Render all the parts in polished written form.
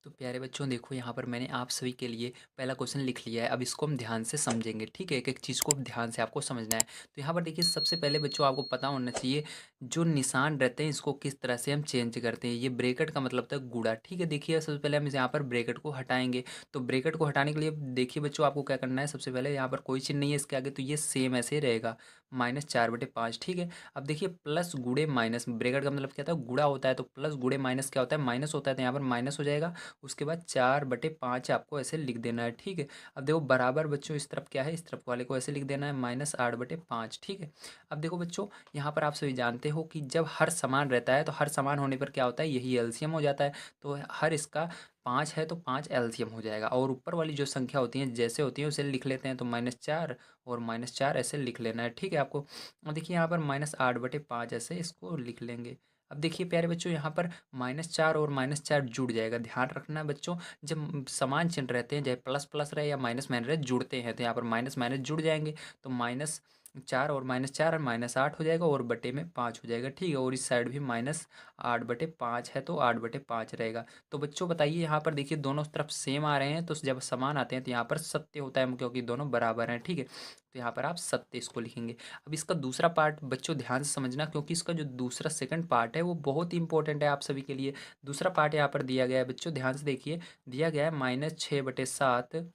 तो प्यारे बच्चों देखो यहाँ पर मैंने आप सभी के लिए पहला क्वेश्चन लिख लिया है। अब इसको हम ध्यान से समझेंगे, ठीक है। एक एक चीज़ को ध्यान से आपको समझना है। तो यहाँ पर देखिए सबसे पहले बच्चों आपको पता होना चाहिए जो निशान रहते हैं इसको किस तरह से हम चेंज करते हैं। ये ब्रैकेट का मतलब था गुणा, ठीक है। देखिए सबसे पहले हम यहाँ पर ब्रैकेट को हटाएंगे। तो ब्रैकेट को हटाने के लिए देखिए बच्चों आपको क्या करना है, सबसे पहले यहाँ पर कोई चिन्ह नहीं है इसके आगे, तो ये सेम ऐसे ही रहेगा, -4/5, ठीक है। अब देखिए प्लस गुणे माइनस, ब्रैकेट का मतलब क्या था, गुणा होता है, तो प्लस गुणे माइनस क्या होता है, माइनस होता है, तो यहाँ पर माइनस हो जाएगा। उसके बाद 4/5 आपको ऐसे लिख देना है, ठीक है। अब देखो बराबर बच्चों इस तरफ क्या है, इस तरफ वाले को ऐसे लिख देना है -8/5, ठीक है। अब देखो बच्चों यहाँ पर आप सभी जानते हो कि जब हर समान रहता है तो हर समान होने पर क्या होता है, यही एलसीएम हो जाता है। तो हर इसका 5 है तो 5 एलसीएम हो जाएगा। और ऊपर वाली जो संख्या होती हैं जैसे होती हैं उसे लिख लेते हैं, तो -4 और -4 ऐसे लिख लेना है, ठीक है आपको। अब देखिए यहाँ पर -8/5 ऐसे इसको लिख लेंगे। अब देखिए प्यारे बच्चों यहाँ पर -4 और -4 जुड़ जाएगा। ध्यान रखना बच्चों, जब समान चिन्ह रहते हैं चाहे प्लस प्लस रहे या माइनस माइनस रहे, जुड़ते हैं तो यहाँ पर माइनस माइनस जुड़ जाएंगे। तो -4 और -4 और -8 हो जाएगा और बटे में 5 हो जाएगा, ठीक है। और इस साइड भी -8/5 है तो 8/5 रहेगा। तो बच्चों बताइए यहाँ पर देखिए दोनों तरफ सेम आ रहे हैं, तो जब समान आते हैं तो यहाँ पर सत्य होता है क्योंकि दोनों बराबर हैं, ठीक है। तो यहाँ पर आप सत्य इसको लिखेंगे। अब इसका दूसरा पार्ट बच्चों ध्यान से समझना, क्योंकि इसका जो दूसरा सेकंड पार्ट है वो बहुत ही इंपॉर्टेंट है आप सभी के लिए। दूसरा पार्ट यहाँ पर दिया गया है बच्चों, ध्यान से देखिए। दिया गया है -6/7,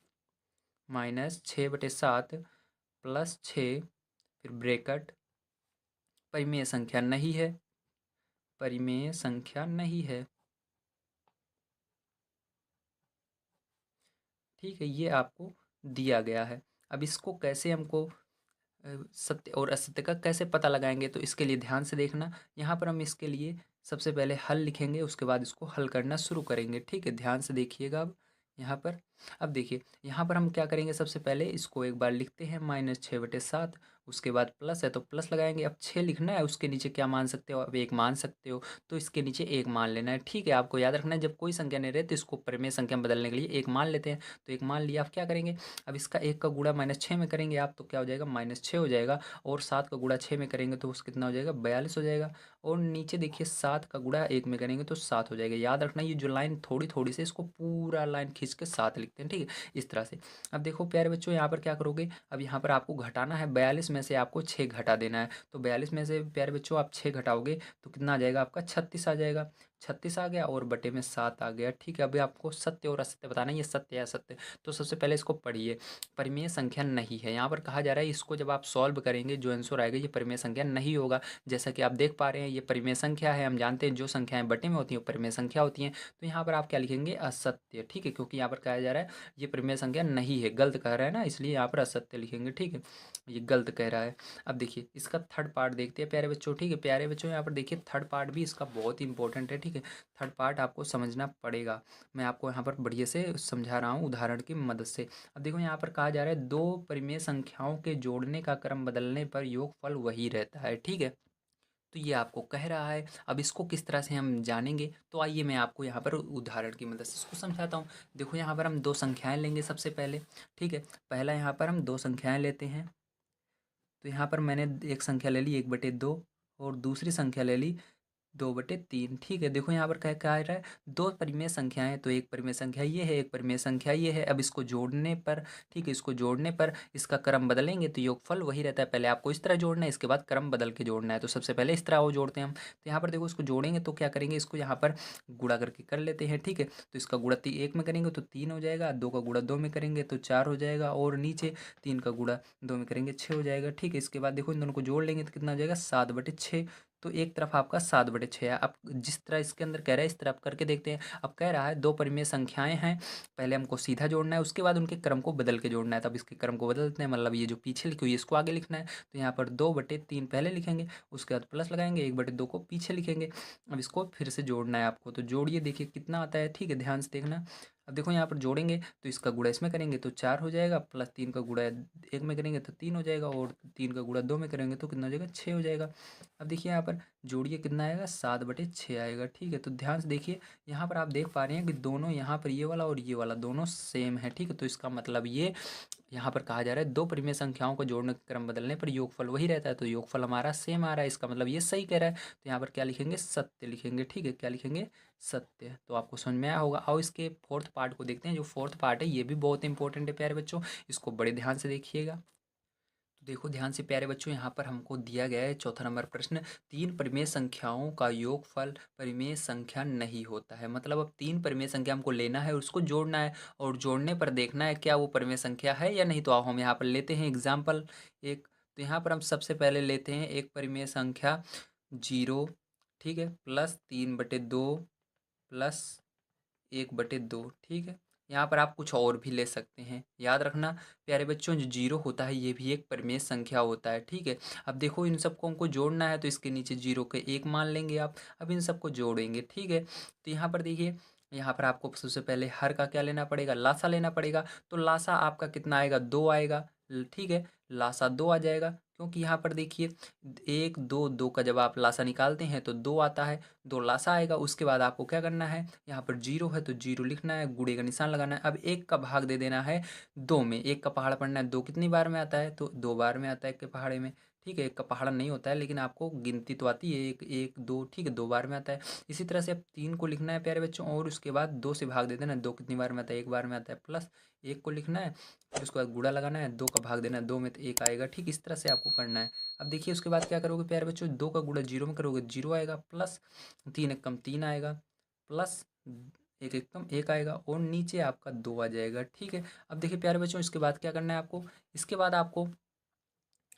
-6/7 +6, फिर ब्रैकेट, परिमेय संख्या नहीं है, परिमेय संख्या नहीं है, ठीक है। ये आपको दिया गया है। अब इसको कैसे हमको सत्य और असत्य का कैसे पता लगाएंगे, तो इसके लिए ध्यान से देखना। यहाँ पर हम इसके लिए सबसे पहले हल लिखेंगे, उसके बाद इसको हल करना शुरू करेंगे, ठीक है। ध्यान से देखिएगा अब यहाँ पर। अब देखिए यहाँ पर हम क्या करेंगे, सबसे पहले इसको एक बार लिखते हैं -6/7, उसके बाद प्लस है तो प्लस लगाएंगे। अब 6 लिखना है, उसके नीचे क्या मान सकते हो, अब 1 मान सकते हो, तो इसके नीचे 1 मान लेना है, ठीक है। आपको याद रखना है जब कोई संख्या नहीं रहे तो इसको परिमेय संख्या में बदलने के लिए 1 मान लेते हैं। तो 1 मान लिया, आप क्या करेंगे, अब इसका 1 का गुणा -6 में करेंगे आप, तो क्या हो जाएगा, -6 हो जाएगा। और 7 का गुणा 6 में करेंगे तो उस कितना हो जाएगा, 42 हो जाएगा। और नीचे देखिए 7 का गुणा 1 में करेंगे तो 7 हो जाएगा। याद रखना ये जो लाइन थोड़ी थोड़ी से इसको पूरा लाइन खींच के 7 लिखते हैं, ठीक है, इस तरह से। अब देखो प्यारे बच्चों यहाँ पर क्या करोगे, अब यहाँ पर आपको घटाना है, 42 में से आपको 6 घटा देना है। तो 42 में से प्यारे बच्चों आप 6 घटाओगे तो कितना आ जाएगा आपका, 36 आ जाएगा। 36 आ गया और बटे में 7 आ गया, ठीक है। अभी आपको सत्य और असत्य बताना है, ये सत्य है असत्य। तो सबसे पहले इसको पढ़िए, परिमेय संख्या नहीं है। यहाँ पर कहा जा रहा है इसको जब आप सॉल्व करेंगे जो आंसर आएगा ये परिमेय संख्या नहीं होगा। जैसा कि आप देख पा रहे हैं ये परिमेय संख्या है, हम जानते हैं जो संख्याएं बटे में होती हैं वो परिमेय संख्या होती हैं। तो यहाँ पर आप क्या लिखेंगे, असत्य, ठीक है, क्योंकि यहाँ पर कहा जा रहा है ये परिमेय संख्या नहीं है, गलत कह रहा है ना, इसलिए यहाँ पर असत्य लिखेंगे, ठीक है। ये गलत कह रहा है। अब देखिए इसका थर्ड पार्ट देखते हैं प्यारे बच्चों, ठीक है। प्यारे बच्चों यहाँ पर देखिए थर्ड पार्ट भी इसका बहुत ही इंपॉर्टेंट है, ठीक है। थर्ड पार्ट आपको समझना पड़ेगा। मैं आपको यहाँ पर बढ़िया से समझा रहा हूँ उदाहरण की मदद से। अब देखो यहाँ पर कहा जा रहा है दो परिमेय संख्याओं के जोड़ने का क्रम बदलने पर योगफल वही रहता है, ठीक है। तो ये आपको कह रहा है। अब इसको किस तरह से हम जानेंगे, तो आइए मैं आपको यहाँ पर उदाहरण की मदद से इसको समझाता हूँ। देखो यहाँ पर हम दो संख्याएं लेंगे सबसे पहले, ठीक है। पहला यहाँ पर हम दो संख्याएं लेते हैं। तो यहाँ पर मैंने एक संख्या ले ली 1/2 और दूसरी संख्या ले ली 2/3, ठीक है। देखो यहाँ पर क्या कहा रहा है, दो परिमेय संख्याएं हैं, तो एक परिमेय संख्या ये है, एक परिमेय संख्या ये है। अब इसको जोड़ने पर, ठीक है, इसको जोड़ने पर इसका क्रम बदलेंगे तो योगफल वही रहता है। पहले आपको इस तरह जोड़ना है, इसके बाद क्रम बदल के जोड़ना है। तो सबसे पहले इस तरह वो जोड़ते हैं हम। तो यहाँ पर देखो इसको जोड़ेंगे तो क्या करेंगे, इसको यहाँ पर गुणा करके कर लेते हैं, ठीक है। तो इसका गुणा 1 में करेंगे तो 3 हो जाएगा, 2 का गुणा 2 में करेंगे तो 4 हो जाएगा, और नीचे 3 का गुणा 2 में करेंगे 6 हो जाएगा, ठीक है। इसके बाद देखो इन दोनों को जोड़ लेंगे तो कितना हो जाएगा, 7/6। तो एक तरफ आपका 7/6 है। अब जिस तरह इसके अंदर कह रहा है इस तरह आप करके देखते हैं। अब कह रहा है दो परिमेय संख्याएं हैं, पहले हमको सीधा जोड़ना है, उसके बाद उनके क्रम को बदल के जोड़ना है। तब इसके क्रम को बदलते हैं, मतलब ये जो पीछे लिखी हुई है इसको आगे लिखना है। तो यहाँ पर 2/3 पहले लिखेंगे, उसके बाद प्लस लगाएंगे, 1/2 को पीछे लिखेंगे। अब इसको फिर से जोड़ना है आपको, तो जोड़िए देखिए कितना आता है, ठीक है, ध्यान से देखना। अब देखो यहाँ पर जोड़ेंगे तो इसका गुणा इसमें करेंगे तो 4 हो जाएगा, प्लस 3 का गुणा 1 में करेंगे तो 3 हो जाएगा, और 3 का गुणा 2 में करेंगे तो कितना हो जाएगा, 6 हो जाएगा। अब देखिए यहाँ पर जोड़िए कितना आएगा, 7/6 आएगा। ठीक है, तो ध्यान से देखिए यहाँ पर आप देख पा रहे हैं कि दोनों यहाँ पर ये वाला और ये वाला दोनों सेम है। ठीक है, तो इसका मतलब ये यहाँ पर कहा जा रहा है दो परिमेय संख्याओं को जोड़ने का क्रम बदलने पर योगफल वही रहता है, तो योगफल हमारा सेम आ रहा है, इसका मतलब ये सही कह रहा है। तो यहाँ पर क्या लिखेंगे, सत्य लिखेंगे। ठीक है, क्या लिखेंगे, सत्य। तो आपको समझ में आया होगा। आओ इसके फोर्थ पार्ट को देखते हैं। जो फोर्थ पार्ट है ये भी बहुत इंपॉर्टेंट है प्यारे बच्चों, इसको बड़े ध्यान से देखिएगा। तो देखो ध्यान से प्यारे बच्चों, यहाँ पर हमको दिया गया है चौथा नंबर प्रश्न, तीन परिमेय संख्याओं का योगफल परिमेय संख्या नहीं होता है। मतलब अब तीन परिमेय संख्या हमको लेना है, उसको जोड़ना है, और जोड़ने पर देखना है क्या वो परिमेय संख्या है या नहीं। तो आओ हम यहाँ पर लेते हैं एग्जाम्पल एक। तो यहाँ पर हम सबसे पहले लेते हैं एक परिमेय संख्या 0, ठीक है, +3/2 +1/2। ठीक है, यहाँ पर आप कुछ और भी ले सकते हैं। याद रखना प्यारे बच्चों, जो 0 होता है ये भी एक परिमेय संख्या होता है। ठीक है, अब देखो इन सबको हमको जोड़ना है, तो इसके नीचे 0 के 1 मान लेंगे आप। अब इन सबको जोड़ेंगे। ठीक है, तो यहाँ पर देखिए, यहाँ पर आपको सबसे पहले हर का क्या लेना पड़ेगा, लासा लेना पड़ेगा। तो लासा आपका कितना आएगा, 2 आएगा। ठीक है, लासा 2 आ जाएगा, क्योंकि यहाँ पर देखिए 1 2 2 का जब आप लासा निकालते हैं तो 2 आता है, 2 लासा आएगा। उसके बाद आपको क्या करना है, यहाँ पर 0 है तो 0 लिखना है, गुणे का निशान लगाना है। अब 1 का भाग दे देना है 2 में। 1 का पहाड़ा पढ़ना है, 2 कितनी बार में आता है, तो 2 बार में आता है 1 के पहाड़े में। ठीक है, 1 का पहाड़ा नहीं होता है, लेकिन आपको गिनती तो आती है, 1 1 2। ठीक है, 2 बार में आता है। इसी तरह से अब 3 को लिखना है प्यारे बच्चों, और उसके बाद 2 से भाग दे देना। 2 कितनी बार में आता है, 1 बार में आता है, प्लस 1 को लिखना है, फिर उसके बाद गुणा लगाना है, 2 का भाग देना है 2 में तो 1 आएगा। ठीक, इस तरह से आपको करना है। अब देखिए उसके बाद क्या करोगे प्यारे बच्चों, 2 का गुणा 0 में करोगे 0 आएगा, प्लस 3 एक कम 3 आएगा, प्लस 1 एक कम 1 आएगा, और नीचे आपका 2 आ जाएगा। ठीक है, अब देखिए प्यारे बच्चों इसके बाद क्या करना है आपको, इसके बाद आपको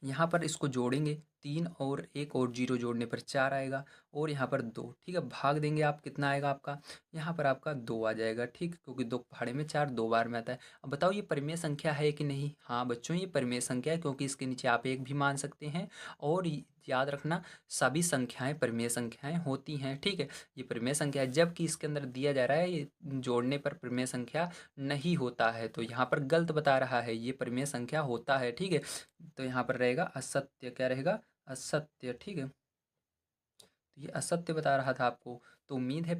यहाँ पर इसको जोड़ेंगे, 3 और 1 और 0 जोड़ने पर 4 आएगा, और यहाँ पर 2। ठीक है, भाग देंगे आप, कितना आएगा आपका, यहाँ पर आपका 2 आ जाएगा। ठीक, क्योंकि 2 पहाड़े में 4 2 बार में आता है। अब बताओ ये परिमेय संख्या है कि नहीं। हाँ बच्चों, ये परिमेय संख्या है, क्योंकि इसके नीचे आप 1 भी मान सकते हैं। और याद रखना सभी संख्याएं परिमेय संख्याएं होती हैं। ठीक है, ये परिमेय संख्या है, जबकि इसके अंदर दिया जा रहा है ये जोड़ने पर परिमेय संख्या नहीं होता है, तो यहाँ पर गलत बता रहा है, ये परिमेय संख्या होता है। ठीक है, तो यहाँ पर रहेगा असत्य। क्या रहेगा, असत्य। ठीक है, तो ये असत्य बता रहा था आपको। तो उम्मीद है